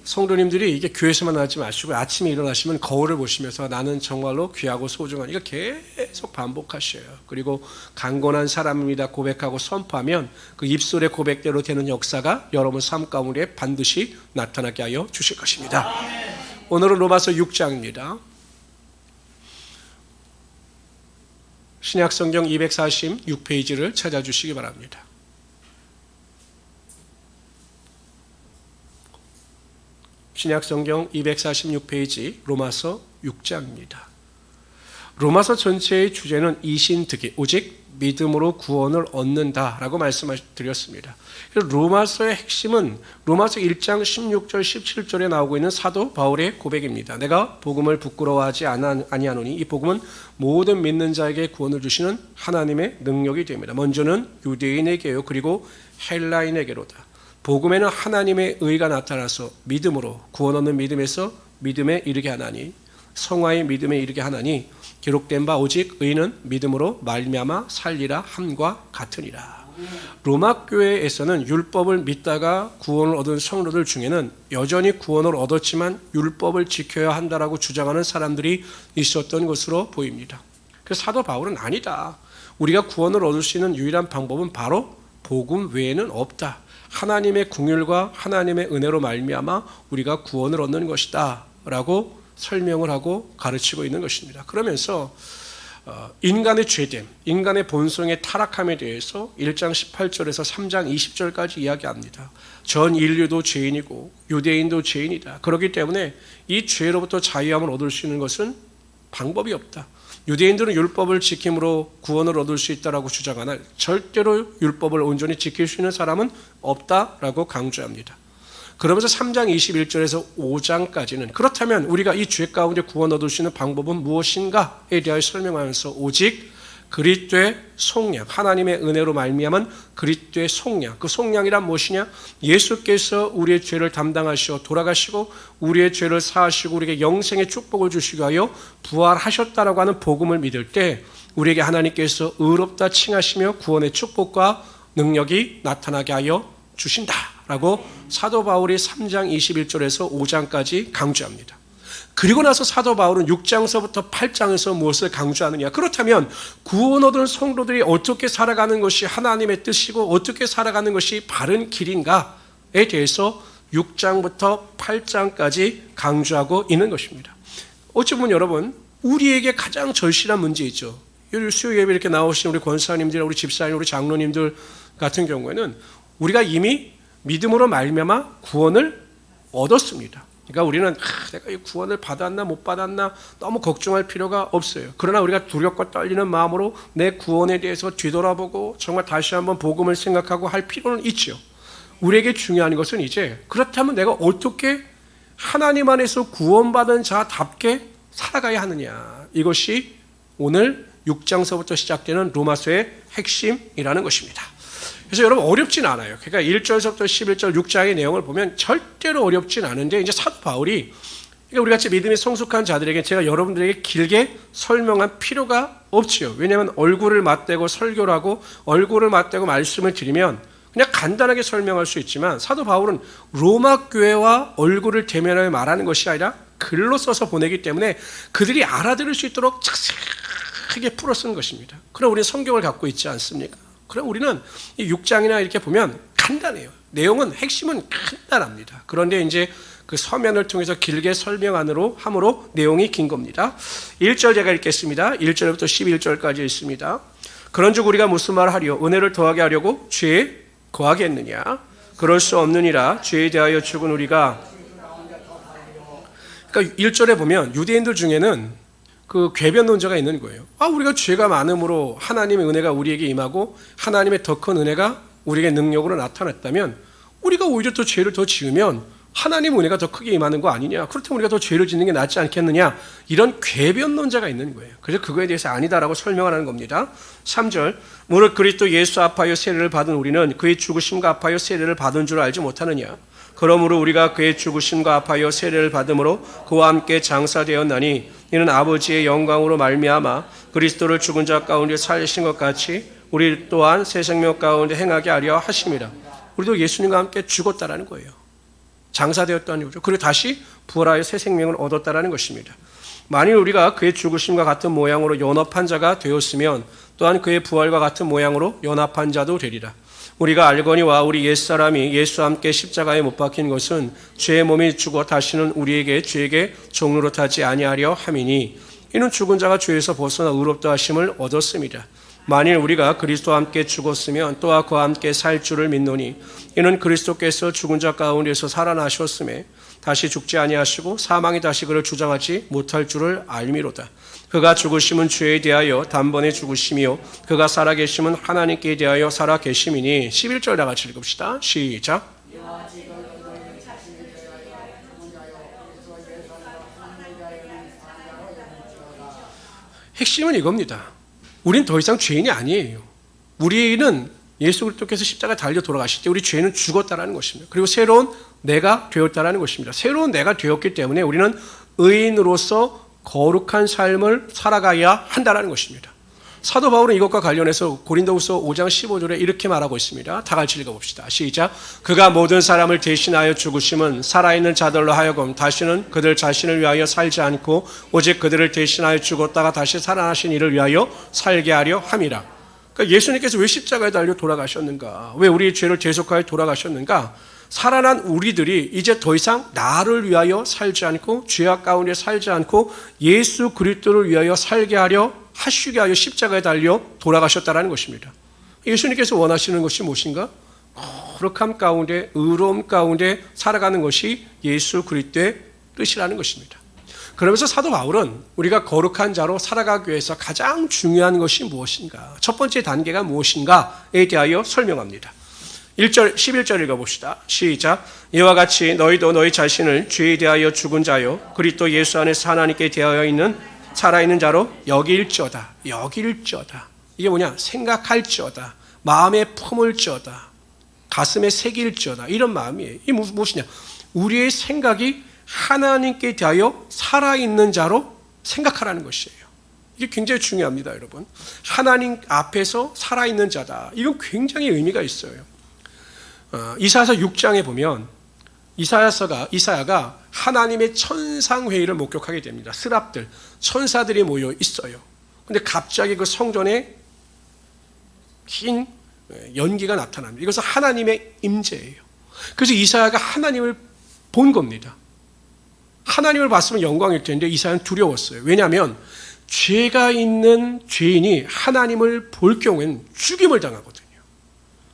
성도님들이 이게 교회에서만 하지 마시고 아침에 일어나시면 거울을 보시면서 나는 정말로 귀하고 소중한, 이거 계속 반복하셔요. 그리고 강건한 사람입니다 고백하고 선포하면 그 입술의 고백대로 되는 역사가 여러분 삶 가운데 반드시 나타나게 하여 주실 것입니다. 오늘은 로마서 6장입니다. 신약성경 246페이지를 찾아주시기 바랍니다. 신약성경 246페이지 로마서 6장입니다. 로마서 전체의 주제는 이신득이 오직 믿음으로 구원을 얻는다라고 말씀드렸습니다. 로마서의 핵심은 로마서 1장 16절 17절에 나오고 있는 사도 바울의 고백입니다. 내가 복음을 부끄러워하지 아니하노니 이 복음은 모든 믿는 자에게 구원을 주시는 하나님의 능력이 됩니다. 먼저는 유대인에게요, 그리고 헬라인에게로다. 복음에는 하나님의 의가 나타나서 믿음으로 구원 얻는 믿음에서 믿음에 이르게 하나니, 성화의 믿음에 이르게 하나니 기록된 바 오직 의는 믿음으로 말미암아 살리라 함과 같으니라. 로마 교회에서는 율법을 믿다가 구원을 얻은 성도들 중에는 여전히 구원을 얻었지만 율법을 지켜야 한다라고 주장하는 사람들이 있었던 것으로 보입니다. 그래서 사도 바울은 아니다. 우리가 구원을 얻을 수 있는 유일한 방법은 바로 복음 외에는 없다. 하나님의 긍휼과 하나님의 은혜로 말미암아 우리가 구원을 얻는 것이다 라고 설명을 하고 가르치고 있는 것입니다. 그러면서 인간의 죄됨, 인간의 본성의 타락함에 대해서 1장 18절에서 3장 20절까지 이야기합니다. 전 인류도 죄인이고 유대인도 죄인이다. 그렇기 때문에 이 죄로부터 자유함을 얻을 수 있는 것은 방법이 없다. 유대인들은 율법을 지킴으로 구원을 얻을 수 있다라고 주장하나 절대로 율법을 온전히 지킬 수 있는 사람은 없다라고 강조합니다. 그러면서 3장 21절에서 5장까지는 그렇다면 우리가 이 죄 가운데 구원 얻을 수 있는 방법은 무엇인가에 대하여 설명하면서 오직 그리스도의 속량, 하나님의 은혜로 말미암은 그리스도의 속량, 그 속량이란 무엇이냐? 예수께서 우리의 죄를 담당하시어 돌아가시고 우리의 죄를 사하시고 우리에게 영생의 축복을 주시기 위하여 부활하셨다라고 하는 복음을 믿을 때 우리에게 하나님께서 의롭다 칭하시며 구원의 축복과 능력이 나타나게 하여 주신다라고 사도 바울이 3장 21절에서 5장까지 강조합니다. 그리고 나서 사도 바울은 6장서부터 8장에서 무엇을 강조하느냐? 그렇다면 구원 얻은 성도들이 어떻게 살아가는 것이 하나님의 뜻이고 어떻게 살아가는 것이 바른 길인가에 대해서 6장부터 8장까지 강조하고 있는 것입니다. 어찌 보면 여러분, 우리에게 가장 절실한 문제이죠. 수요 예배 이렇게 나오신 우리 권사님들, 우리 집사님, 우리 장로님들 같은 경우에는 우리가 이미 믿음으로 말미암아 구원을 얻었습니다. 그러니까 우리는 내가 이 구원을 받았나 못 받았나 너무 걱정할 필요가 없어요. 그러나 우리가 두렵고 떨리는 마음으로 내 구원에 대해서 뒤돌아보고 정말 다시 한번 복음을 생각하고 할 필요는 있죠. 우리에게 중요한 것은 이제 그렇다면 내가 어떻게 하나님 안에서 구원받은 자답게 살아가야 하느냐. 이것이 오늘 6장서부터 시작되는 로마서의 핵심이라는 것입니다. 그래서 여러분 어렵진 않아요. 그러니까 1절서부터 11절 6장의 내용을 보면 절대로 어렵진 않은데 이제 사도 바울이 그러니까 우리 같이 믿음이 성숙한 자들에게 제가 여러분들에게 길게 설명할 필요가 없지요. 왜냐하면 얼굴을 맞대고 설교를 하고 얼굴을 맞대고 말씀을 드리면 그냥 간단하게 설명할 수 있지만 사도 바울은 로마 교회와 얼굴을 대면하여 말하는 것이 아니라 글로 써서 보내기 때문에 그들이 알아들을 수 있도록 자세하게 풀어 쓴 것입니다. 그럼 우리는 성경을 갖고 있지 않습니까? 그럼 우리는 이 6장이나 이렇게 보면 간단해요. 내용은 핵심은 간단합니다. 그런데 이제 그 서면을 통해서 길게 설명함으로 내용이 긴 겁니다. 1절 제가 읽겠습니다. 1절부터 11절까지 있습니다. 그런즉 우리가 무슨 말을 하리요? 은혜를 더하게 하려고 죄에 거하겠느냐? 그럴 수 없느니라. 죄에 대하여 죽은 우리가 그러니까 1절에 보면 유대인들 중에는 그 궤변론자가 있는 거예요. 우리가 죄가 많음으로 하나님의 은혜가 우리에게 임하고 하나님의 더 큰 은혜가 우리에게 능력으로 나타났다면 우리가 오히려 또 죄를 더 지으면 하나님 은혜가 더 크게 임하는 거 아니냐? 그렇다면 우리가 더 죄를 짓는 게 낫지 않겠느냐? 이런 궤변론자가 있는 거예요. 그래서 그거에 대해서 아니다라고 설명하는 겁니다. 3절 무릇 그리스도 예수 앞하여 세례를 받은 우리는 그의 죽으심과 앞하여 세례를 받은 줄 알지 못하느냐? 그러므로 우리가 그의 죽으심과 합하여 세례를 받음으로 그와 함께 장사되었나니 이는 아버지의 영광으로 말미암아 그리스도를 죽은 자 가운데 살리신 것 같이 우리 또한 새 생명 가운데 행하게 하려 하심이라. 우리도 예수님과 함께 죽었다라는 거예요. 장사되었다는 거죠. 그리고 다시 부활하여 새 생명을 얻었다라는 것입니다. 만일 우리가 그의 죽으심과 같은 모양으로 연합한 자가 되었으면 또한 그의 부활과 같은 모양으로 연합한 자도 되리라. 우리가 알거니와 우리 옛사람이 예수와 함께 십자가에 못 박힌 것은 죄의 몸이 죽어 다시는 우리에게 죄에게 종노릇하지 아니하려 함이니 이는 죽은 자가 죄에서 벗어나 의롭다 하심을 얻었습니다. 만일 우리가 그리스도와 함께 죽었으면 또한 그와 함께 살 줄을 믿노니 이는 그리스도께서 죽은 자 가운데서 살아나셨음에 다시 죽지 아니하시고 사망이 다시 그를 주장하지 못할 줄을 알미로다. 그가 죽으심은 죄에 대하여 단번에 죽으심이요 그가 살아계심은 하나님께 대하여 살아계심이니 11절 다 같이 읽읍시다. 시작. 핵심은 이겁니다. 우린 더 이상 죄인이 아니에요. 우리는 예수 그리스도께서 십자가에 달려 돌아가실 때 우리 죄는 죽었다라는 것입니다. 그리고 새로운 내가 되었다라는 것입니다. 새로운 내가 되었기 때문에 우리는 의인으로서 거룩한 삶을 살아가야 한다라는 것입니다. 사도 바울은 이것과 관련해서 고린도후서 5장 15절에 이렇게 말하고 있습니다. 다 같이 읽어봅시다. 시작. 그가 모든 사람을 대신하여 죽으심은 살아있는 자들로 하여금 다시는 그들 자신을 위하여 살지 않고 오직 그들을 대신하여 죽었다가 다시 살아나신 이를 위하여 살게 하려 함이라. 그러니까 예수님께서 왜 십자가에 달려 돌아가셨는가? 왜 우리의 죄를 대속하여 돌아가셨는가? 살아난 우리들이 이제 더 이상 나를 위하여 살지 않고 죄악 가운데 살지 않고 예수 그리스도를 위하여 살게 하려 하시게 하여 십자가에 달려 돌아가셨다는 것입니다. 예수님께서 원하시는 것이 무엇인가? 거룩함 가운데 의로움 가운데 살아가는 것이 예수 그리스도의 뜻이라는 것입니다. 그러면서 사도 바울은 우리가 거룩한 자로 살아가기 위해서 가장 중요한 것이 무엇인가? 첫 번째 단계가 무엇인가에 대하여 설명합니다. 11절 읽어봅시다. 시작. 이와 같이 너희도 너희 자신을 죄에 대하여 죽은 자요 그리스도 예수 안에서 하나님께 대하여 있는 살아있는 자로 여길지어다. 여길지어다. 이게 뭐냐? 생각할지어다. 마음에 품을지어다. 가슴에 새길지어다. 이런 마음이에요. 이게 무엇이냐? 우리의 생각이 하나님께 대하여 살아있는 자로 생각하라는 것이에요. 이게 굉장히 중요합니다, 여러분. 하나님 앞에서 살아있는 자다. 이건 굉장히 의미가 있어요. 이사야서 6장에 보면 이사야가 하나님의 천상회의를 목격하게 됩니다. 스랍들, 천사들이 모여 있어요. 근데 갑자기 그 성전에 흰 연기가 나타납니다. 이것은 하나님의 임재예요. 그래서 이사야가 하나님을 본 겁니다. 하나님을 봤으면 영광일 텐데 이사야는 두려웠어요. 왜냐하면 죄가 있는 죄인이 하나님을 볼 경우에는 죽임을 당하거든요.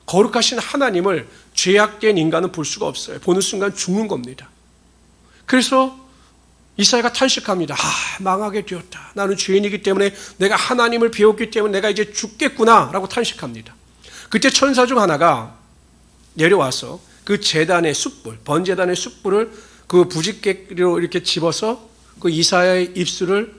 거룩하신 하나님을 죄악된 인간은 볼 수가 없어요. 보는 순간 죽는 겁니다. 그래서 이사야가 탄식합니다. 망하게 되었다. 나는 죄인이기 때문에 내가 하나님을 배웠기 때문에 내가 이제 죽겠구나 라고 탄식합니다. 그때 천사 중 하나가 내려와서 그 제단의 숯불, 번제단의 숯불을 그 부싯개로 이렇게 집어서 그 이사야의 입술을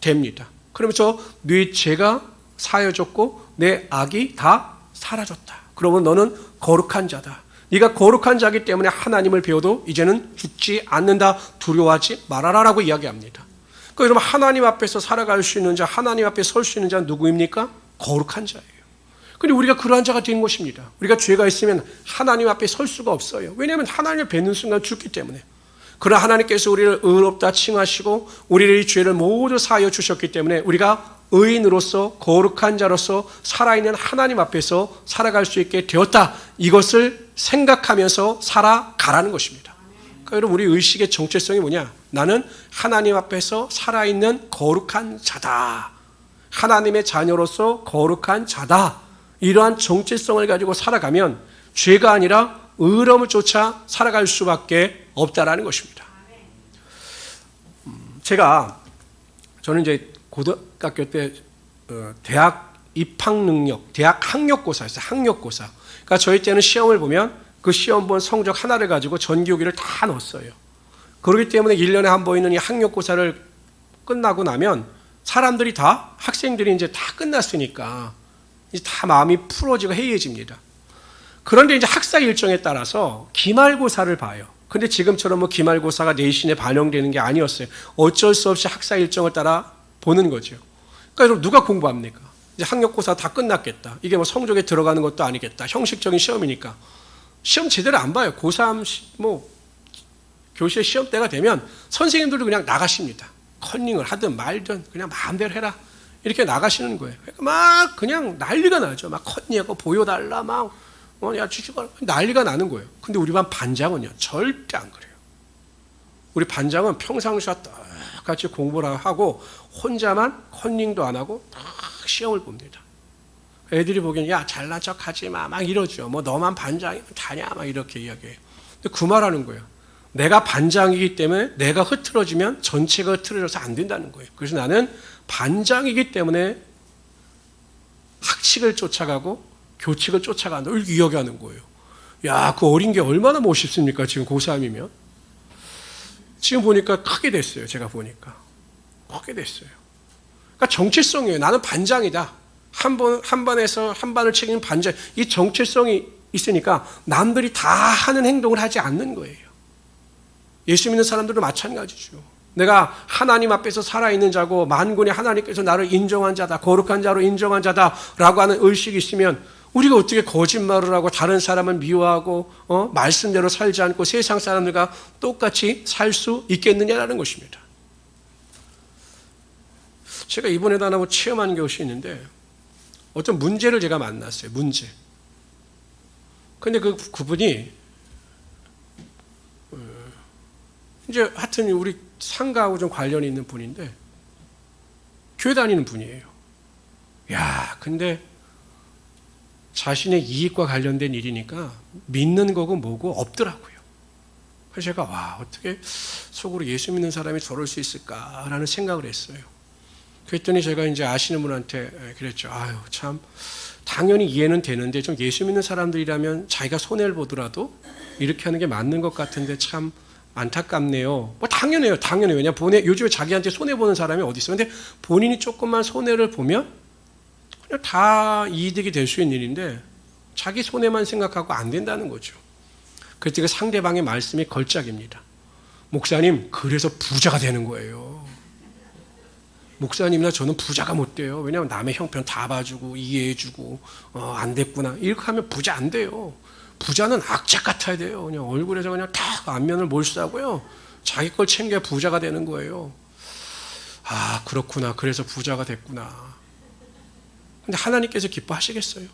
댑니다. 그러면서 네 죄가 사여졌고 내 악이 다 사라졌다. 그러면 너는 거룩한 자다. 네가 거룩한 자이기 때문에 하나님을 배워도 이제는 죽지 않는다. 두려워하지 말아라라고 이야기합니다. 그러니까 여러분 하나님 앞에서 살아갈 수 있는 자, 하나님 앞에 설 수 있는 자는 누구입니까? 거룩한 자예요. 그런데 우리가 그러한 자가 된 것입니다. 우리가 죄가 있으면 하나님 앞에 설 수가 없어요. 왜냐하면 하나님을 뵙는 순간 죽기 때문에. 그러나 하나님께서 우리를 의롭다 칭하시고 우리의 이 죄를 모두 사하여 주셨기 때문에 우리가 의인으로서 거룩한 자로서 살아있는 하나님 앞에서 살아갈 수 있게 되었다. 이것을 생각하면서 살아가라는 것입니다. 그러니까 여러분 우리 의식의 정체성이 뭐냐? 나는 하나님 앞에서 살아있는 거룩한 자다. 하나님의 자녀로서 거룩한 자다. 이러한 정체성을 가지고 살아가면 죄가 아니라 의로움을 쫓아 살아갈 수밖에 없다라는 것입니다. 저는 이제 고등학교 때 대학 입학 능력, 대학 학력고사였어요. 학력고사. 그러니까 저희 때는 시험을 보면 그 시험 본 성적 하나를 가지고 전기후기를 다 넣었어요. 그렇기 때문에 1년에 한 번 있는 이 학력고사를 끝나고 나면 사람들이 다, 학생들이 이제 다 끝났으니까 이제 다 마음이 풀어지고 해이해집니다. 그런데 이제 학사 일정에 따라서 기말고사를 봐요. 근데 지금처럼 뭐 기말고사가 내신에 반영되는 게 아니었어요. 어쩔 수 없이 학사 일정을 따라 보는 거죠. 그러니까 여러분 누가 공부합니까? 이제 학력고사 다 끝났겠다. 이게 뭐 성적에 들어가는 것도 아니겠다. 형식적인 시험이니까. 시험 제대로 안 봐요. 고3 뭐 교실 시험 때가 되면 선생님들도 그냥 나가십니다. 컨닝을 하든 말든 그냥 마음대로 해라. 이렇게 나가시는 거예요. 그러니까 막 그냥 난리가 나죠. 막 컨닝하고 보여달라 막 야 주시고 난리가 나는 거예요. 근데 우리 반 반장은요 절대 안 그래요. 우리 반장은 평상시와 똑같이 공부를 하고 혼자만 컨닝도 안 하고 딱 시험을 봅니다. 애들이 보기엔 야 잘난 척 하지 마 막 이러죠. 뭐 너만 반장이면 다냐 막 이렇게 이야기해요. 근데 그 말하는 거예요. 내가 반장이기 때문에 내가 흐트러지면 전체가 흐트러져서 안 된다는 거예요. 그래서 나는 반장이기 때문에 학칙을 쫓아가고 교칙을 쫓아간다. 이렇게 이야기하는 거예요. 야, 그 어린 게 얼마나 멋있습니까? 지금 고3이면. 지금 보니까 크게 됐어요. 제가 보니까. 크게 됐어요. 그러니까 정체성이에요. 나는 반장이다. 한 반에서 한 반을 책임진 반장. 이 정체성이 있으니까 남들이 다 하는 행동을 하지 않는 거예요. 예수 믿는 사람들도 마찬가지죠. 내가 하나님 앞에서 살아있는 자고 만군의 하나님께서 나를 인정한 자다, 거룩한 자로 인정한 자다라고 하는 의식이 있으면 우리가 어떻게 거짓말을 하고 다른 사람을 미워하고 말씀대로 살지 않고 세상 사람들과 똑같이 살 수 있겠느냐라는 것입니다. 제가 이번에도 하나 체험한 것이 있는데 어떤 문제를 제가 만났어요. 문제. 근데 그분이 이제 하여튼 우리 상가하고 좀 관련이 있는 분인데 교회 다니는 분이에요. 야, 근데 자신의 이익과 관련된 일이니까 믿는 거고 뭐고 없더라고요. 그래서 제가 와, 어떻게 속으로 예수 믿는 사람이 저럴 수 있을까라는 생각을 했어요. 그랬더니 제가 이제 아시는 분한테 그랬죠. 아유, 참 당연히 이해는 되는데 좀 예수 믿는 사람들이라면 자기가 손해를 보더라도 이렇게 하는 게 맞는 것 같은데 참 안타깝네요. 뭐 당연해요. 당연해요. 왜냐면 요즘에 자기한테 손해보는 사람이 어디 있어요. 근데 본인이 조금만 손해를 보면 그냥 다 이득이 될 수 있는 일인데 자기 손해만 생각하고 안 된다는 거죠. 그래서 그 상대방의 말씀이 걸작입니다. 목사님, 그래서 부자가 되는 거예요. 목사님이나 저는 부자가 못 돼요. 왜냐하면 남의 형편 다 봐주고 이해해주고 안 됐구나. 이렇게 하면 부자 안 돼요. 부자는 악착 같아야 돼요. 그냥 얼굴에서 그냥 탁 안면을 몰수하고요. 자기 걸 챙겨야 부자가 되는 거예요. 아, 그렇구나. 그래서 부자가 됐구나. 근데 하나님께서 기뻐하시겠어요?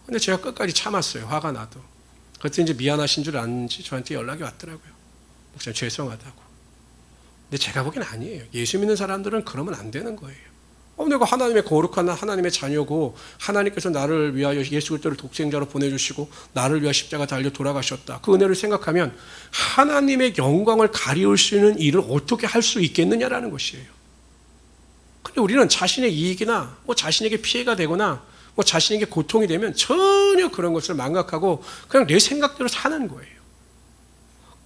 근데 제가 끝까지 참았어요. 화가 나도. 그때 이제 미안하신 줄 아는지 저한테 연락이 왔더라고요. 목사님 죄송하다고. 근데 제가 보기엔 아니에요. 예수 믿는 사람들은 그러면 안 되는 거예요. 내가 하나님의 거룩한 하나님의 자녀고 하나님께서 나를 위하여 예수 그리스도를 독생자로 보내주시고 나를 위하여 십자가 달려 돌아가셨다. 그 은혜를 생각하면 하나님의 영광을 가리울 수 있는 일을 어떻게 할 수 있겠느냐라는 것이에요. 근데 우리는 자신의 이익이나 자신에게 피해가 되거나 자신에게 고통이 되면 전혀 그런 것을 망각하고 그냥 내 생각대로 사는 거예요.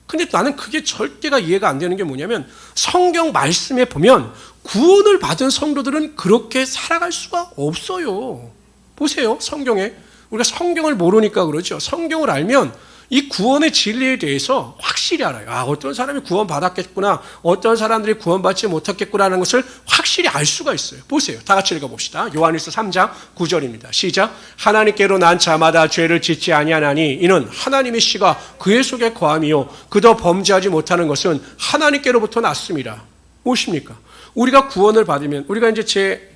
근데 나는 그게 절대가 이해가 안 되는 게 뭐냐면 성경 말씀에 보면 구원을 받은 성도들은 그렇게 살아갈 수가 없어요. 보세요. 성경에. 우리가 성경을 모르니까 그러죠. 성경을 알면 이 구원의 진리에 대해서 확실히 알아요. 아, 어떤 사람이 구원받았겠구나. 어떤 사람들이 구원받지 못했겠구나라는 것을 확실히 알 수가 있어요. 보세요. 다 같이 읽어봅시다. 요한일서 3장 9절입니다. 시작. 하나님께로 난 자마다 죄를 짓지 아니하나니 이는 하나님의 씨가 그의 속에 거함이요 그도 범죄하지 못하는 것은 하나님께로부터 났습니다. 무엇입니까? 우리가 구원을 받으면 우리가 이제 제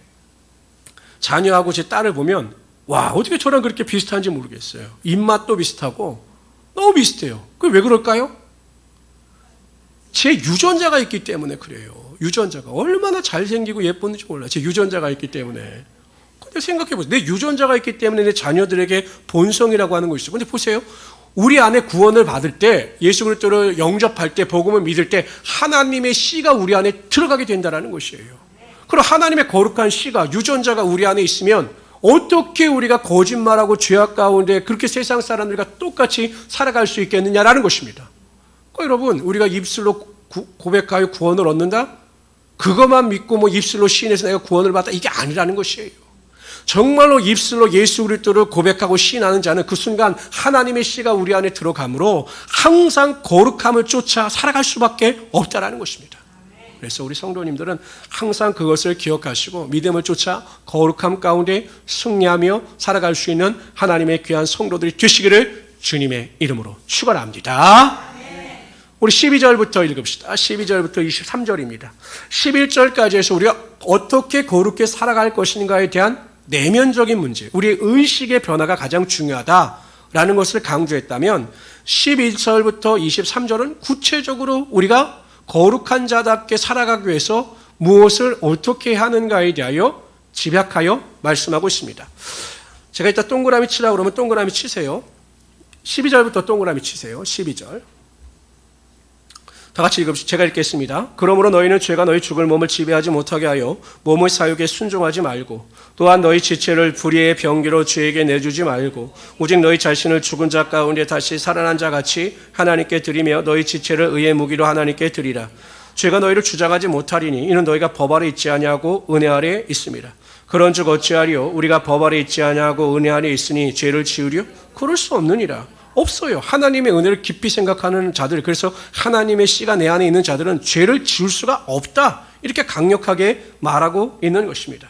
자녀하고 제 딸을 보면 와, 어떻게 저랑 그렇게 비슷한지 모르겠어요. 입맛도 비슷하고 너무 비슷해요. 그게 왜 그럴까요? 제 유전자가 있기 때문에 그래요. 유전자가 얼마나 잘생기고 예쁜지 몰라요. 제 유전자가 있기 때문에. 근데 생각해보세요. 내 유전자가 있기 때문에 내 자녀들에게 본성이라고 하는 것이 있어요. 근데 보세요. 우리 안에 구원을 받을 때 예수 그리스도를 영접할 때 복음을 믿을 때 하나님의 씨가 우리 안에 들어가게 된다는 것이에요. 그럼 하나님의 거룩한 씨가 유전자가 우리 안에 있으면 어떻게 우리가 거짓말하고 죄악 가운데 그렇게 세상 사람들과 똑같이 살아갈 수 있겠느냐라는 것입니다. 여러분, 우리가 입술로 고백하여 구원을 얻는다? 그것만 믿고 입술로 시인해서 내가 구원을 받다 이게 아니라는 것이에요. 정말로 입술로 예수 그리스도를 고백하고 시인하는 자는 그 순간 하나님의 씨가 우리 안에 들어가므로 항상 거룩함을 쫓아 살아갈 수밖에 없다라는 것입니다. 그래서 우리 성도님들은 항상 그것을 기억하시고 믿음을 쫓아 거룩함 가운데 승리하며 살아갈 수 있는 하나님의 귀한 성도들이 되시기를 주님의 이름으로 축원합니다. 우리 12절부터 읽읍시다. 12절부터 23절입니다. 11절까지 해서 우리가 어떻게 거룩히 살아갈 것인가에 대한 내면적인 문제, 우리의 의식의 변화가 가장 중요하다라는 것을 강조했다면 11절부터 23절은 구체적으로 우리가 거룩한 자답게 살아가기 위해서 무엇을 어떻게 하는가에 대하여 집약하여 말씀하고 있습니다. 제가 이따 동그라미 치라고 그러면 동그라미 치세요. 12절부터 동그라미 치세요. 12절. 다 같이 읽읍시다. 제가 읽겠습니다. 그러므로 너희는 죄가 너희 죽을 몸을 지배하지 못하게 하여 몸의 사욕에 순종하지 말고 또한 너희 지체를 불의의 병기로 죄에게 내주지 말고 오직 너희 자신을 죽은 자 가운데 다시 살아난 자 같이 하나님께 드리며 너희 지체를 의의 무기로 하나님께 드리라. 죄가 너희를 주장하지 못하리니 이는 너희가 법 아래 있지 아니하고 은혜 아래 있습니다. 그런즉 어찌하리요? 우리가 법 아래 있지 아니하고 은혜 아래 있으니 죄를 지으려? 그럴 수 없느니라. 없어요. 하나님의 은혜를 깊이 생각하는 자들, 그래서 하나님의 씨가 내 안에 있는 자들은 죄를 지을 수가 없다, 이렇게 강력하게 말하고 있는 것입니다.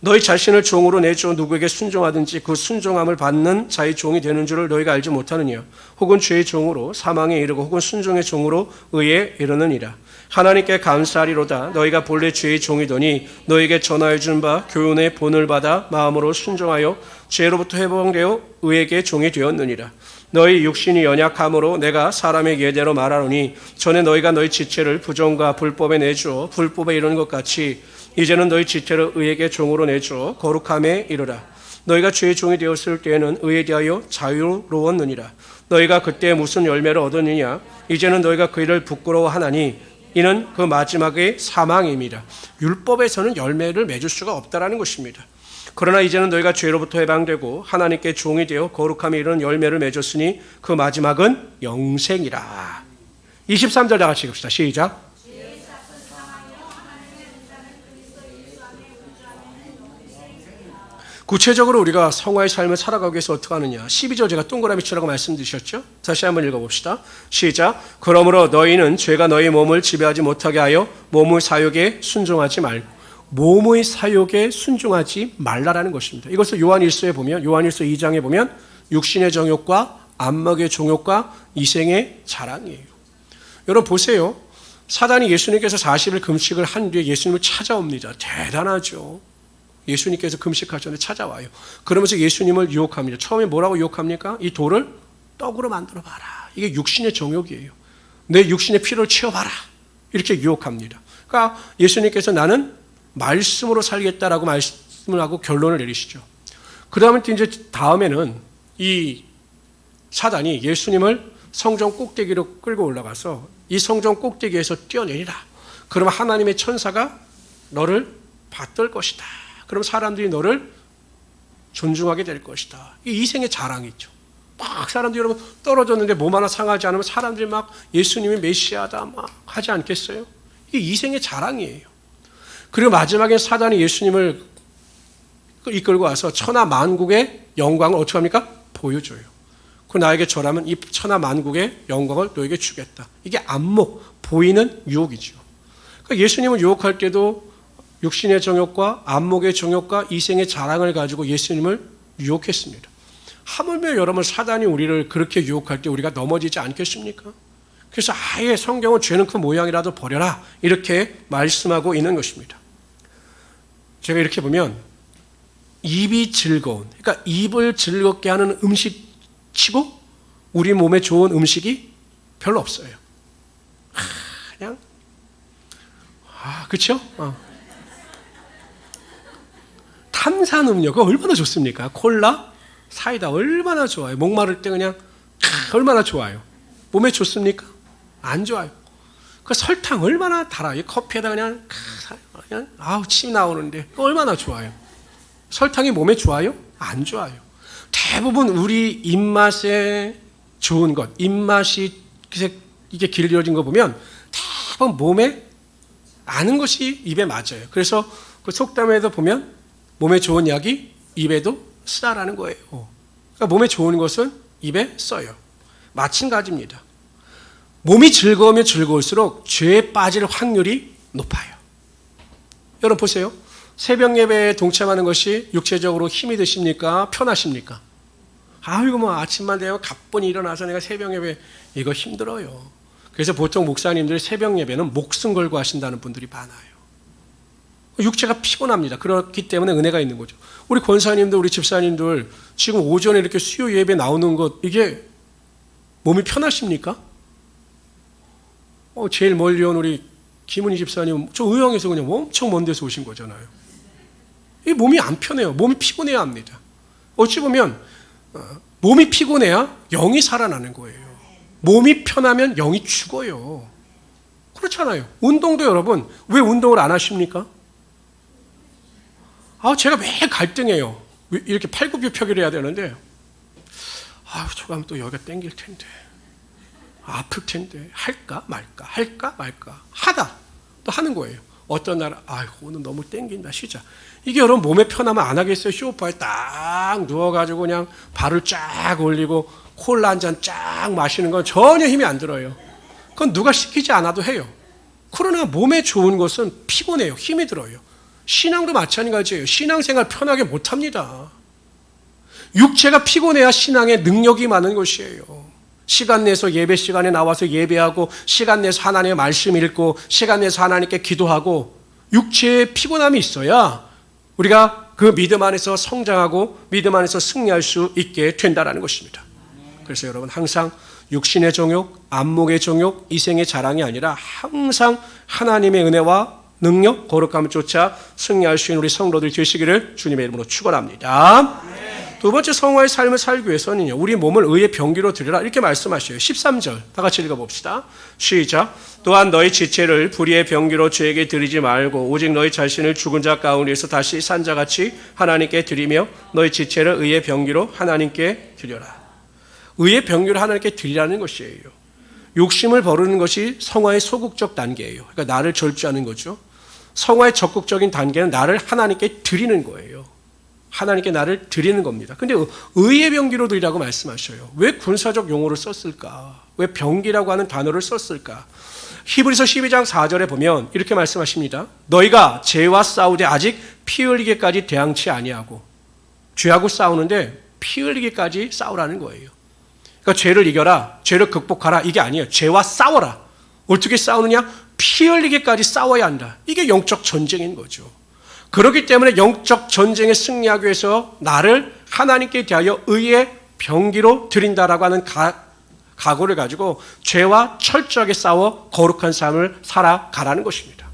너희 자신을 종으로 내줘 누구에게 순종하든지 그 순종함을 받는 자의 종이 되는 줄을 너희가 알지 못하느냐? 혹은 죄의 종으로 사망에 이르고 혹은 순종의 종으로 의에 이르느니라. 하나님께 감사하리로다. 너희가 본래 죄의 종이더니 너희에게 전하여 준 바 교훈의 본을 받아 마음으로 순종하여 죄로부터 해방되어 의에게 종이 되었느니라. 너희 육신이 연약함으로 내가 사람의 예대로 말하노니 전에 너희가 너희 지체를 부정과 불법에 내주어 불법에 이르는 것 같이 이제는 너희 지체를 의에게 종으로 내주어 거룩함에 이르라. 너희가 죄의 종이 되었을 때에는 의에 대하여 자유로웠느니라. 너희가 그때 무슨 열매를 얻었느냐? 이제는 너희가 그 일을 부끄러워하나니 이는 그 마지막의 사망입니다. 율법에서는 열매를 맺을 수가 없다라는 것입니다. 그러나 이제는 너희가 죄로부터 해방되고 하나님께 종이 되어 거룩함에 이르는 열매를 맺었으니 그 마지막은 영생이라. 23절 다 같이 읽읍시다. 시작. 구체적으로 우리가 성화의 삶을 살아가기 위해서 어떻게 하느냐? 12절 제가 동그라미 치라고 말씀드렸죠? 다시 한번 읽어봅시다. 시작. 그러므로 너희는 죄가 너희 몸을 지배하지 못하게 하여 몸의 사욕에 순종하지 말고, 몸의 사욕에 순종하지 말라라는 것입니다. 이것을 요한일서에 보면, 요한일서 2장에 보면 육신의 정욕과 안목의 정욕과 이생의 자랑이에요. 여러분 보세요. 사단이 예수님께서 40일 금식을 한 뒤에 예수님을 찾아옵니다. 대단하죠. 예수님께서 금식하셨는데 찾아와요. 그러면서 예수님을 유혹합니다. 처음에 뭐라고 유혹합니까? 이 돌을 떡으로 만들어 봐라. 이게 육신의 정욕이에요. 내 육신의 피를 채워봐라. 이렇게 유혹합니다. 그러니까 예수님께서 나는 말씀으로 살겠다라고 말씀을 하고 결론을 내리시죠. 그 다음에 이제 다음에는 이 사단이 예수님을 성전 꼭대기로 끌고 올라가서 이 성전 꼭대기에서 뛰어내리라. 그러면 하나님의 천사가 너를 받들 것이다. 그럼 사람들이 너를 존중하게 될 것이다. 이 이생의 자랑이죠. 막 사람들이 여러분 떨어졌는데 몸 하나 상하지 않으면 사람들이 막 예수님이 메시아다 막 하지 않겠어요? 이게 이생의 자랑이에요. 그리고 마지막에 사단이 예수님을 이끌고 와서 천하 만국의 영광을 어떻게 합니까? 보여줘요. 그 나에게 절하면 이 천하 만국의 영광을 너에게 주겠다. 이게 안목, 보이는 유혹이죠. 그러니까 예수님을 유혹할 때도 육신의 정욕과 안목의 정욕과 이생의 자랑을 가지고 예수님을 유혹했습니다. 하물며 여러분 사단이 우리를 그렇게 유혹할 때 우리가 넘어지지 않겠습니까? 그래서 아예 성경은 죄는 그 모양이라도 버려라 이렇게 말씀하고 있는 것입니다. 제가 이렇게 보면 입이 즐거운, 그러니까 입을 즐겁게 하는 음식 치고 우리 몸에 좋은 음식이 별로 없어요. 그냥 그렇죠? 탄산음료가 얼마나 좋습니까? 콜라, 사이다 얼마나 좋아요. 목마를 때 그냥 얼마나 좋아요. 몸에 좋습니까? 안 좋아요. 그 설탕 얼마나 달아요. 커피에다 그냥 침 나오는데 얼마나 좋아요. 설탕이 몸에 좋아요? 안 좋아요. 대부분 우리 입맛에 좋은 것, 입맛이 이게 길들여진 거 보면 대부분 몸에 아는 것이 입에 맞아요. 그래서 그 속담에도 보면 몸에 좋은 약이 입에도 쓰다라는 거예요. 그러니까 몸에 좋은 것은 입에 써요. 마찬가지입니다. 몸이 즐거우면 즐거울수록 죄에 빠질 확률이 높아요. 여러분 보세요. 새벽 예배에 동참하는 것이 육체적으로 힘이 드십니까? 편하십니까? 아이고 뭐 아침만 되면 가뿐히 일어나서 내가 새벽 예배 이거 힘들어요. 그래서 보통 목사님들이 새벽 예배는 목숨 걸고 하신다는 분들이 많아요. 육체가 피곤합니다. 그렇기 때문에 은혜가 있는 거죠. 우리 권사님들, 우리 집사님들 지금 오전에 이렇게 수요 예배 나오는 것, 이게 몸이 편하십니까? 제일 멀리 온 우리 김은희 집사님, 저 의왕에서 그냥 엄청 먼 데서 오신 거잖아요. 이 몸이 안 편해요. 몸이 피곤해야 합니다. 어찌 보면 몸이 피곤해야 영이 살아나는 거예요. 몸이 편하면 영이 죽어요. 그렇잖아요. 운동도 여러분, 왜 운동을 안 하십니까? 제가 매일 갈등해요. 이렇게 팔굽혀펴기를 해야 되는데, 저거 하면 또 여기가 땡길 텐데, 아플 텐데, 할까 말까, 하다 또 하는 거예요. 어떤 날, 오늘 너무 땡긴다, 쉬자. 이게 여러분 몸에 편하면 안 하겠어요? 소파에 딱 누워가지고 그냥 발을 쫙 올리고 콜라 한 잔 쫙 마시는 건 전혀 힘이 안 들어요. 그건 누가 시키지 않아도 해요. 그러나 몸에 좋은 것은 피곤해요. 힘이 들어요. 신앙도 마찬가지예요. 신앙생활 편하게 못합니다. 육체가 피곤해야 신앙에 능력이 많은 것이에요. 시간 내서 예배 시간에 나와서 예배하고, 시간 내서 하나님의 말씀 읽고, 시간 내서 하나님께 기도하고, 육체에 피곤함이 있어야 우리가 그 믿음 안에서 성장하고 믿음 안에서 승리할 수 있게 된다는 것입니다. 그래서 여러분 항상 육신의 정욕, 안목의 정욕, 이생의 자랑이 아니라 항상 하나님의 은혜와 능력, 거룩함을 쫓아 승리할 수 있는 우리 성도들 되시기를 주님의 이름으로 축원합니다. 두 번째, 성화의 삶을 살기 위해서는요, 우리 몸을 의의 병기로 드리라 이렇게 말씀하셔요. 13절 다 같이 읽어봅시다. 시작. 또한 너희 지체를 불의의 병기로 죄에게 드리지 말고 오직 너희 자신을 죽은 자 가운데서 다시 산 자같이 하나님께 드리며 너희 지체를 의의 병기로 하나님께 드려라. 의의 병기로 하나님께 드리라는 것이에요. 욕심을 버리는 것이 성화의 소극적 단계예요. 그러니까 나를 절주하는 거죠. 성화의 적극적인 단계는 나를 하나님께 드리는 거예요. 하나님께 나를 드리는 겁니다. 근데 의의 병기로 드리라고 말씀하셔요. 왜 군사적 용어를 썼을까? 왜 병기라고 하는 단어를 썼을까? 히브리서 12장 4절에 보면 이렇게 말씀하십니다. 너희가 죄와 싸우되 아직 피 흘리기까지 대항치 아니하고, 죄하고 싸우는데 피 흘리기까지 싸우라는 거예요. 그러니까 죄를 이겨라, 죄를 극복하라, 이게 아니에요. 죄와 싸워라. 어떻게 싸우느냐? 피 흘리기까지 싸워야 한다. 이게 영적 전쟁인 거죠. 그렇기 때문에 영적 전쟁에 승리하기 위해서 나를 하나님께 대하여 의의 병기로 드린다라고 하는 각오를 가지고 죄와 철저하게 싸워 거룩한 삶을 살아가라는 것입니다.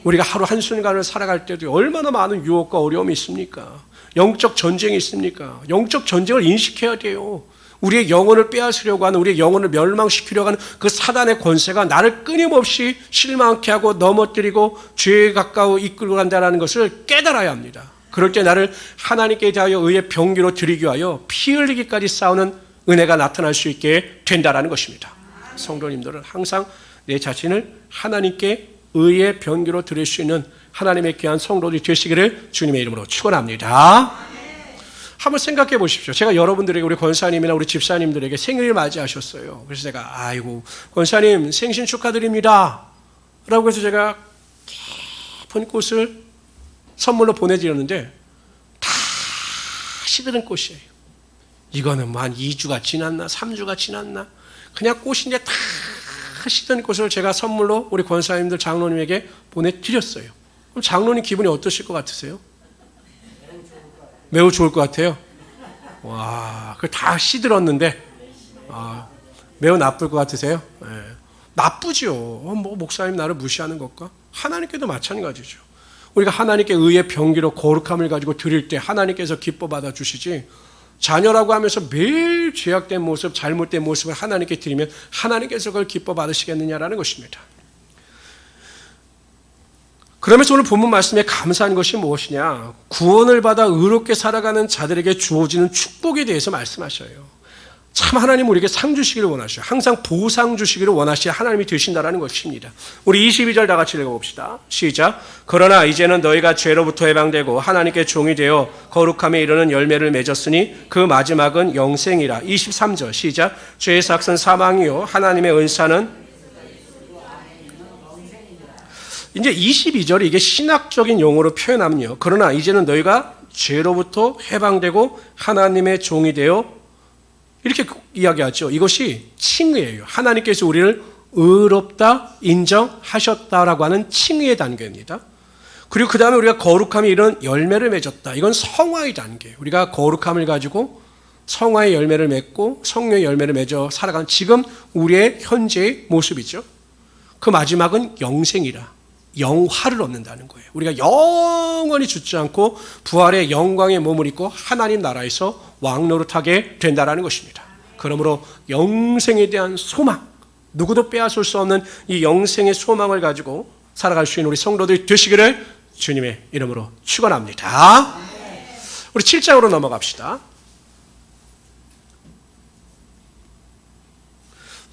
우리가 하루 한순간을 살아갈 때도 얼마나 많은 유혹과 어려움이 있습니까? 영적 전쟁이 있습니까? 영적 전쟁을 인식해야 돼요. 우리의 영혼을 빼앗으려고 하는, 우리의 영혼을 멸망시키려고 하는 그 사단의 권세가 나를 끊임없이 실망케 하고 넘어뜨리고 죄에 가까워 이끌고 간다는 것을 깨달아야 합니다. 그럴 때 나를 하나님께 대하여 의의 병기로 드리기 위하여 피 흘리기까지 싸우는 은혜가 나타날 수 있게 된다는 것입니다. 성도님들은 항상 내 자신을 하나님께 의의 병기로 드릴 수 있는 하나님의 귀한 성도들이 되시기를 주님의 이름으로 축원합니다. 한번 생각해 보십시오. 제가 여러분들에게, 우리 권사님이나 우리 집사님들에게 생일을 맞이하셨어요. 그래서 제가 권사님 생신 축하드립니다 라고 해서 제가 예쁜 꽃을 선물로 보내드렸는데 다 시드는 꽃이에요. 이거는 뭐 한 2주가 지났나 3주가 지났나 그냥 꽃인데 다 시든 꽃을 제가 선물로 우리 권사님들 장로님에게 보내드렸어요. 그럼 장로님 기분이 어떠실 것 같으세요? 매우 좋을 것 같아요. 와, 그걸 다 시들었는데 매우 나쁠 것 같으세요? 네. 나쁘죠. 뭐 목사님 나를 무시하는 것과 하나님께도 마찬가지죠. 우리가 하나님께 의의 병기로 거룩함을 가지고 드릴 때 하나님께서 기뻐 받아주시지, 자녀라고 하면서 매일 죄악된 모습, 잘못된 모습을 하나님께 드리면 하나님께서 그걸 기뻐 받으시겠느냐라는 것입니다. 그러면서 오늘 본문 말씀에 감사한 것이 무엇이냐? 구원을 받아 의롭게 살아가는 자들에게 주어지는 축복에 대해서 말씀하셔요. 참 하나님 우리에게 상 주시기를 원하셔요. 항상 보상 주시기를 원하시는 하나님이 되신다는 것입니다. 우리 22절 다 같이 읽어봅시다. 시작. 그러나 이제는 너희가 죄로부터 해방되고 하나님께 종이 되어 거룩함에 이르는 열매를 맺었으니 그 마지막은 영생이라. 23절 시작. 죄의 삭은 사망이요 하나님의 은사는, 이제 22절이 이게 신학적인 용어로 표현하면요. 그러나 이제는 너희가 죄로부터 해방되고 하나님의 종이 되어, 이렇게 이야기하죠. 이것이 칭의예요. 하나님께서 우리를 의롭다 인정하셨다라고 하는 칭의의 단계입니다. 그리고 그 다음에 우리가 거룩함이 이런 열매를 맺었다. 이건 성화의 단계. 우리가 거룩함을 가지고 성화의 열매를 맺고 성령의 열매를 맺어 살아가는 지금 우리의 현재의 모습이죠. 그 마지막은 영생이라 영화를 얻는다는 거예요. 우리가 영원히 죽지 않고 부활의 영광의 몸을 입고 하나님 나라에서 왕노릇하게 된다는 것입니다. 그러므로 영생에 대한 소망, 누구도 빼앗을 수 없는 이 영생의 소망을 가지고 살아갈 수 있는 우리 성도들이 되시기를 주님의 이름으로 축원합니다. 우리 7장으로 넘어갑시다.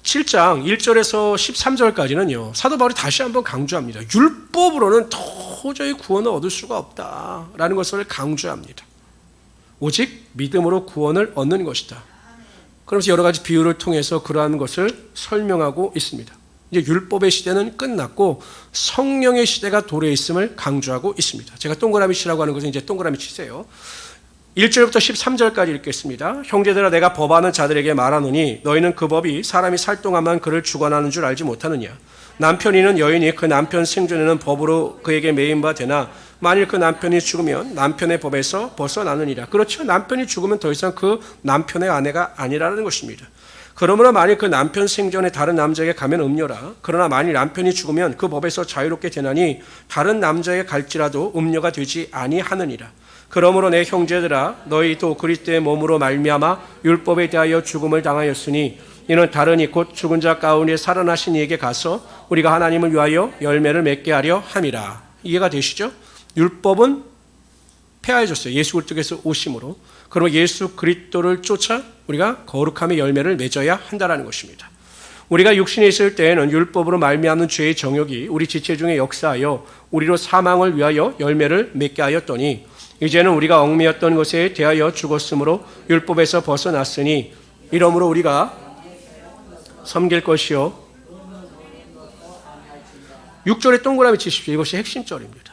7장 1절에서 13절까지는요. 사도 바울이 다시 한번 강조합니다. 율법으로는 도저히 구원을 얻을 수가 없다라는 것을 강조합니다. 오직 믿음으로 구원을 얻는 것이다. 그러면서 여러 가지 비유를 통해서 그러한 것을 설명하고 있습니다. 이제 율법의 시대는 끝났고 성령의 시대가 도래해 있음을 강조하고 있습니다. 제가 동그라미 치라고 하는 것은 이제 동그라미 치세요. 1절부터 13절까지 읽겠습니다. 형제들아 내가 법하는 자들에게 말하노니 너희는 그 법이 사람이 살 동안만 그를 주관하는 줄 알지 못하느냐. 남편이는 여인이 그 남편 생존에는 법으로 그에게 매인 바 되나 만일 그 남편이 죽으면 남편의 법에서 벗어나느니라. 그렇죠. 남편이 죽으면 더 이상 그 남편의 아내가 아니라는 것입니다. 그러므로 만일 그 남편 생전에 다른 남자에게 가면 음녀라. 그러나 만일 남편이 죽으면 그 법에서 자유롭게 되나니 다른 남자에게 갈지라도 음녀가 되지 아니하느니라. 그러므로 내 형제들아 너희도 그리스도의 몸으로 말미암아 율법에 대하여 죽음을 당하였으니 이는 다르니 곧 죽은 자 가운데 살아나신 이에게 가서 우리가 하나님을 위하여 열매를 맺게 하려 함이라. 이해가 되시죠? 율법은 폐하해졌어요. 예수 그리스도께서 오심으로. 그러면 예수 그리스도를 쫓아 우리가 거룩함의 열매를 맺어야 한다는 것입니다. 우리가 육신에 있을 때에는 율법으로 말미암는 죄의 정욕이 우리 지체 중에 역사하여 우리로 사망을 위하여 열매를 맺게 하였더니 이제는 우리가 얽매였던 것에 대하여 죽었으므로 율법에서 벗어났으니 이러므로 우리가 섬길 것이요. 6절에 동그라미 치십시오. 이것이 핵심절입니다.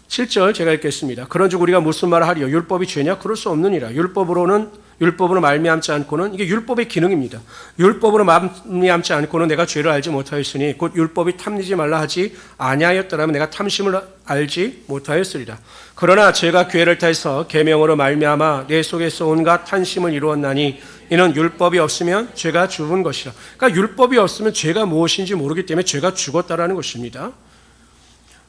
7절 제가 읽겠습니다. 그런즉 우리가 무슨 말을 하리요? 율법이 죄냐? 그럴 수 없느니라. 율법으로 말미암지 않고는 이게 율법의 기능입니다. 율법으로 말미암지 않고는 내가 죄를 알지 못하였으니 곧 율법이 탐내지 말라 하지 아니하였더라면 내가 탐심을 알지 못하였으리라. 그러나 죄가 기회를 타서 계명으로 말미암아 내 속에서 온갖 탐심을 이루었나니 이는 율법이 없으면 죄가 죽은 것이라. 그러니까 율법이 없으면 죄가 무엇인지 모르기 때문에 죄가 죽었다라는 것입니다.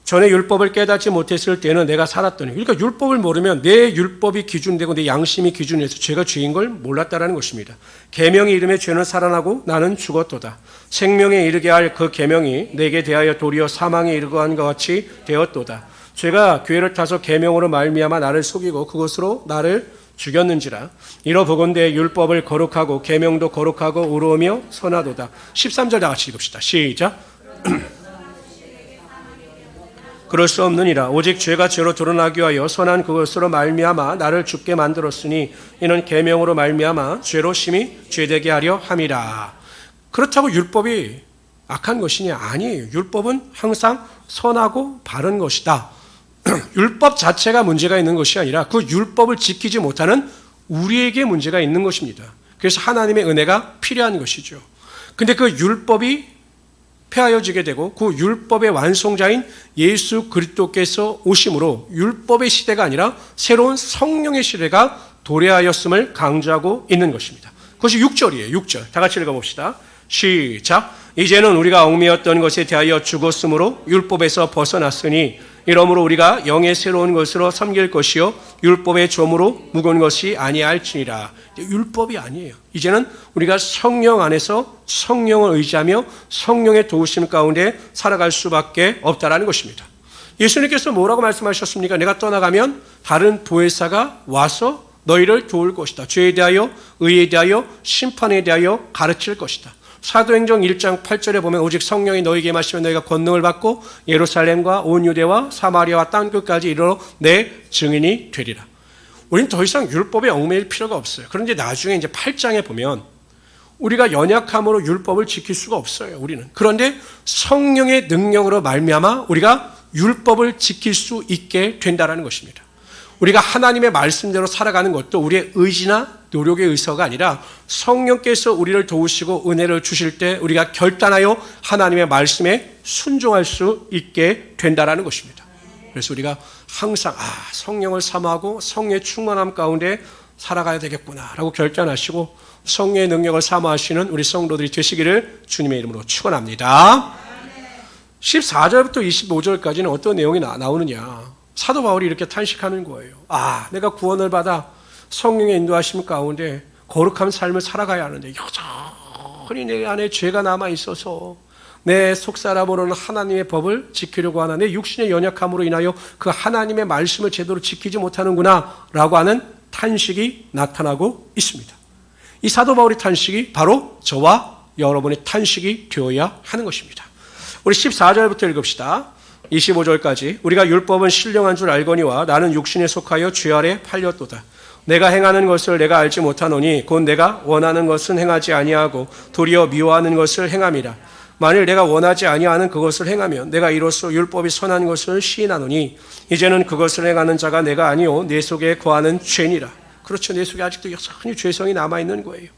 전에 율법을 깨닫지 못했을 때는 내가 살았더니, 그러니까 율법을 모르면 내 율법이 기준되고 내 양심이 기준에서 죄가 죄인 걸 몰랐다라는 것입니다. 계명이 이름에 죄는 살아나고 나는 죽었도다. 생명에 이르게 할 그 계명이 내게 대하여 도리어 사망에 이르게 한 것 같이 되었도다. 죄가 기회를 타서 계명으로 말미암아 나를 속이고 그것으로 나를 죽였는지라. 이러보건대 율법을 거룩하고 계명도 거룩하고 의로우며 선하도다. 13절 다 같이 읽읍시다. 시작. 그럴 수 없느니라. 오직 죄가 죄로 드러나기 위하여 선한 그것으로 말미암아 나를 죽게 만들었으니 이는 계명으로 말미암아 죄로 심히 죄되게 하려 함이라. 그렇다고 율법이 악한 것이냐? 아니에요. 율법은 항상 선하고 바른 것이다. 율법 자체가 문제가 있는 것이 아니라 그 율법을 지키지 못하는 우리에게 문제가 있는 것입니다. 그래서 하나님의 은혜가 필요한 것이죠. 근데 그 율법이 폐하여지게 되고 그 율법의 완성자인 예수 그리스도께서 오심으로 율법의 시대가 아니라 새로운 성령의 시대가 도래하였음을 강조하고 있는 것입니다. 그것이 6절이에요. 6절. 다 같이 읽어봅시다. 시작. 이제는 우리가 얽매였던 것에 대하여 죽었으므로 율법에서 벗어났으니 이러므로 우리가 영의 새로운 것으로 섬길 것이요 율법의 조무로 묵은 것이 아니할지니라. 율법이 아니에요. 이제는 우리가 성령 안에서 성령을 의지하며 성령의 도우심 가운데 살아갈 수밖에 없다라는 것입니다. 예수님께서 뭐라고 말씀하셨습니까? 내가 떠나가면 다른 보혜사가 와서 너희를 도울 것이다. 죄에 대하여, 의에 대하여, 심판에 대하여 가르칠 것이다. 사도행전 1장 8절에 보면 오직 성령이 너희에게 마시면 너희가 권능을 받고 예루살렘과 온 유대와 사마리아와 땅끝까지 이르러 내 증인이 되리라. 우리는 더 이상 율법에 얽매일 필요가 없어요. 그런데 나중에 이제 8장에 보면 우리가 연약함으로 율법을 지킬 수가 없어요. 우리는. 그런데 성령의 능력으로 말미암아 우리가 율법을 지킬 수 있게 된다라는 것입니다. 우리가 하나님의 말씀대로 살아가는 것도 우리의 의지나 노력의 의서가 아니라 성령께서 우리를 도우시고 은혜를 주실 때 우리가 결단하여 하나님의 말씀에 순종할 수 있게 된다라는 것입니다. 그래서 우리가 항상 성령을 사모하고 성령의 충만함 가운데 살아가야 되겠구나라고 결단하시고 성령의 능력을 사모하시는 우리 성도들이 되시기를 주님의 이름으로 축원합니다. 14절부터 25절까지는 어떤 내용이 나오느냐. 사도 바울이 이렇게 탄식하는 거예요. 내가 구원을 받아 성령의 인도하심 가운데 거룩한 삶을 살아가야 하는데 여전히 내 안에 죄가 남아 있어서 내 속사람으로는 하나님의 법을 지키려고 하나 내 육신의 연약함으로 인하여 그 하나님의 말씀을 제대로 지키지 못하는구나 라고 하는 탄식이 나타나고 있습니다. 이 사도 바울의 탄식이 바로 저와 여러분의 탄식이 되어야 하는 것입니다. 우리 14절부터 읽읍시다. 25절까지 우리가 율법은 신령한 줄 알거니와 나는 육신에 속하여 죄 아래 팔렸도다. 내가 행하는 것을 내가 알지 못하노니 곧 내가 원하는 것은 행하지 아니하고 도리어 미워하는 것을 행함이라. 만일 내가 원하지 아니하는 그것을 행하면 내가 이로써 율법이 선한 것을 시인하노니 이제는 그것을 행하는 자가 내가 아니요 내 속에 거하는 죄니라. 그렇죠. 내 속에 아직도 여전히 죄성이 남아있는 거예요.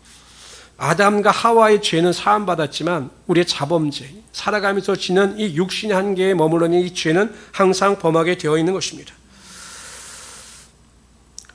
아담과 하와의 죄는 사함받았지만 우리의 자범죄, 살아가면서 지는 이 육신의 한계에 머무르는 이 죄는 항상 범하게 되어 있는 것입니다.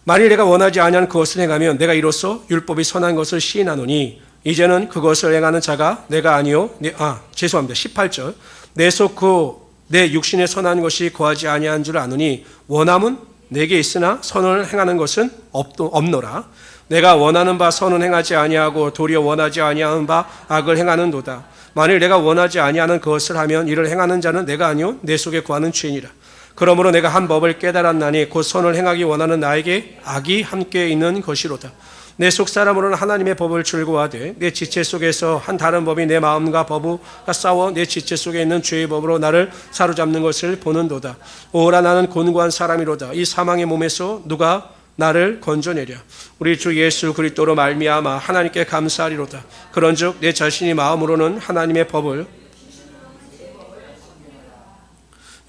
만일 내가 원하지 아니하는 그것을 행하면 내가 이로써 율법이 선한 것을 시인하노니 이제는 그것을 행하는 자가 내가 아니요 18절 내 속 내 육신에 선한 것이 거하지 아니한 줄 아노니 원함은 내게 있으나 선을 행하는 것은 없노라. 내가 원하는 바 선은 행하지 아니하고 도리어 원하지 아니하는 바 악을 행하는도다. 만일 내가 원하지 아니하는 그것을 하면 이를 행하는 자는 내가 아니요 내 속에 거하는 죄니라. 그러므로 내가 한 법을 깨달았나니 곧 선을 행하기 원하는 나에게 악이 함께 있는 것이로다. 내 속사람으로는 하나님의 법을 즐거워하되 내 지체 속에서 한 다른 법이 내 마음과 법과 싸워 내 지체 속에 있는 죄의 법으로 나를 사로잡는 것을 보는도다. 오라 나는 곤고한 사람이로다. 이 사망의 몸에서 누가 나를 건져내랴. 우리 주 예수 그리스도로 말미암아 하나님께 감사하리로다. 그런즉 내 자신이 마음으로는 하나님의 법을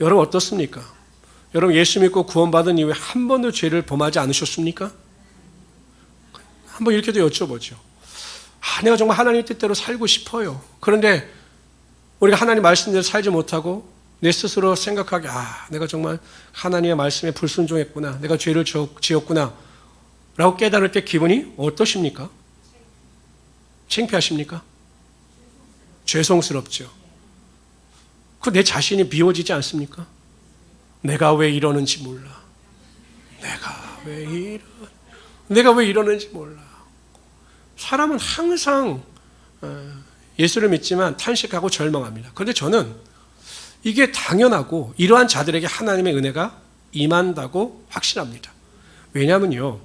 여러분 어떻습니까? 여러분 예수 믿고 구원받은 이후에 한 번도 죄를 범하지 않으셨습니까? 한번 이렇게도 여쭤보죠. 내가 정말 하나님 뜻대로 살고 싶어요. 그런데 우리가 하나님 말씀대로 살지 못하고 내 스스로 생각하기 내가 정말 하나님의 말씀에 불순종했구나. 내가 죄를 지었구나. 라고 깨달을 때 기분이 어떠십니까? 창피하십니까? 죄송스럽죠. 그 내 자신이 미워지지 않습니까? 내가 왜 이러는지 몰라. 내가 왜 이러는지 몰라. 사람은 항상 예수를 믿지만 탄식하고 절망합니다. 그런데 저는 이게 당연하고 이러한 자들에게 하나님의 은혜가 임한다고 확신합니다. 왜냐하면요.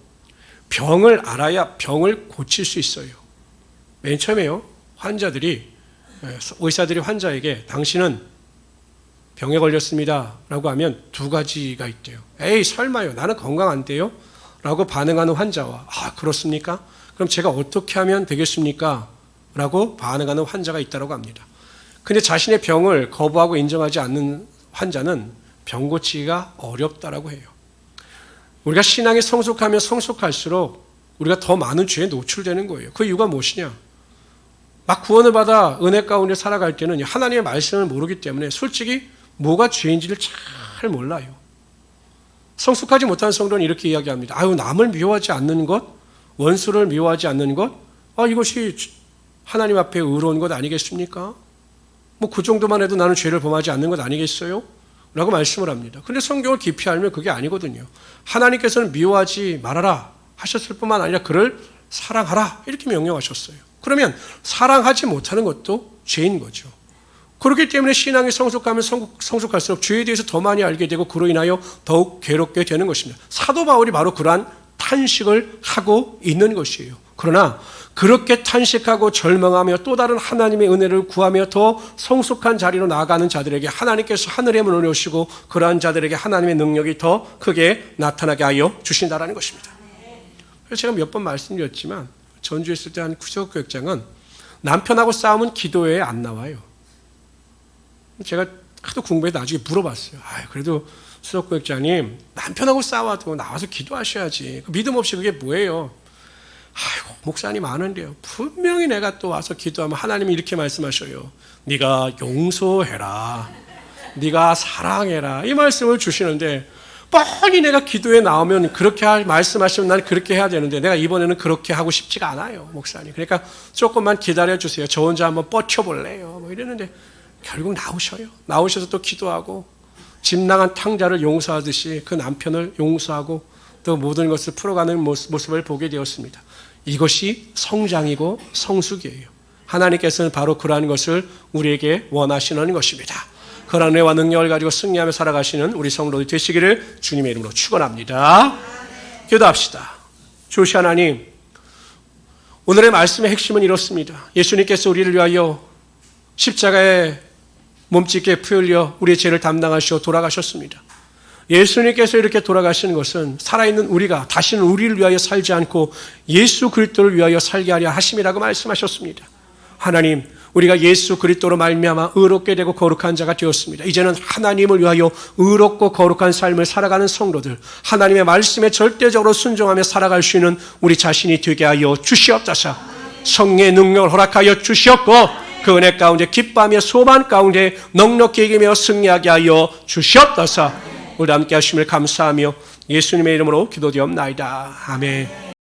병을 알아야 병을 고칠 수 있어요. 맨 처음에요. 의사들이 환자에게 당신은 병에 걸렸습니다 라고 하면 두 가지가 있대요. 에이 설마요. 나는 건강한데요. 라고 반응하는 환자와 그렇습니까? 그럼 제가 어떻게 하면 되겠습니까? 라고 반응하는 환자가 있다고 합니다. 근데 자신의 병을 거부하고 인정하지 않는 환자는 병 고치기가 어렵다라고 해요. 우리가 신앙에 성숙하면 성숙할수록 우리가 더 많은 죄에 노출되는 거예요. 그 이유가 무엇이냐? 막 구원을 받아 은혜 가운데 살아갈 때는 하나님의 말씀을 모르기 때문에 솔직히 뭐가 죄인지를 잘 몰라요. 성숙하지 못한 성도는 이렇게 이야기합니다. 남을 미워하지 않는 것, 원수를 미워하지 않는 것, 이것이 하나님 앞에 의로운 것 아니겠습니까? 그 정도만 해도 나는 죄를 범하지 않는 것 아니겠어요? 라고 말씀을 합니다. 그런데 성경을 깊이 알면 그게 아니거든요. 하나님께서는 미워하지 말아라 하셨을 뿐만 아니라 그를 사랑하라 이렇게 명령하셨어요. 그러면 사랑하지 못하는 것도 죄인 거죠. 그렇기 때문에 신앙이 성숙하면 성숙할수록 죄에 대해서 더 많이 알게 되고 그로 인하여 더욱 괴롭게 되는 것입니다. 사도 바울이 바로 그러한 탄식을 하고 있는 것이에요. 그러나 그렇게 탄식하고 절망하며 또 다른 하나님의 은혜를 구하며 더 성숙한 자리로 나아가는 자들에게 하나님께서 하늘의 문을 여시고 그러한 자들에게 하나님의 능력이 더 크게 나타나게 하여 주신다라는 것입니다. 그래서 제가 몇 번 말씀드렸지만 전주에 있을 때 한 구속교육장은 남편하고 싸우면 기도회에 안 나와요. 제가 하도 궁금해서 나중에 물어봤어요. 그래도 수석교육장님 남편하고 싸워도 나와서 기도하셔야지. 믿음 없이 그게 뭐예요? 아이고 목사님 아는데요. 분명히 내가 또 와서 기도하면 하나님이 이렇게 말씀하셔요. 네가 용서해라. 네가 사랑해라. 이 말씀을 주시는데 뻔히 내가 기도에 나오면 그렇게 말씀하시면 난 그렇게 해야 되는데 내가 이번에는 그렇게 하고 싶지가 않아요, 목사님. 그러니까 조금만 기다려주세요. 저 혼자 한번 버텨볼래요. 뭐 이랬는데 결국 나오셔요. 나오셔서 또 기도하고 집 나간 탕자를 용서하듯이 그 남편을 용서하고 또 모든 것을 풀어가는 모습을 보게 되었습니다. 이것이 성장이고 성숙이에요. 하나님께서는 바로 그러한 것을 우리에게 원하시는 것입니다. 그런 은혜와 능력을 가지고 승리하며 살아가시는 우리 성도들 되시기를 주님의 이름으로 축원합니다. 기도합시다. 주시 하나님, 오늘의 말씀의 핵심은 이렇습니다. 예수님께서 우리를 위하여 십자가에 몸짓게 피 흘려 우리의 죄를 담당하시어 돌아가셨습니다. 예수님께서 이렇게 돌아가시는 것은 살아있는 우리가 다시는 우리를 위하여 살지 않고 예수 그리스도를 위하여 살게 하려 하심이라고 말씀하셨습니다. 하나님, 우리가 예수 그리스도로 말미암아 의롭게 되고 거룩한 자가 되었습니다. 이제는 하나님을 위하여 의롭고 거룩한 삶을 살아가는 성도들, 하나님의 말씀에 절대적으로 순종하며 살아갈 수 있는 우리 자신이 되게 하여 주시옵소서. 성령의 능력을 허락하여 주시옵고 그 은혜 가운데 기뻐하며 소망 가운데 넉넉히 이기며 승리하게 하여 주시옵소서. 우리 함께 하심을 감사하며 예수님의 이름으로 기도드리옵나이다. 아멘.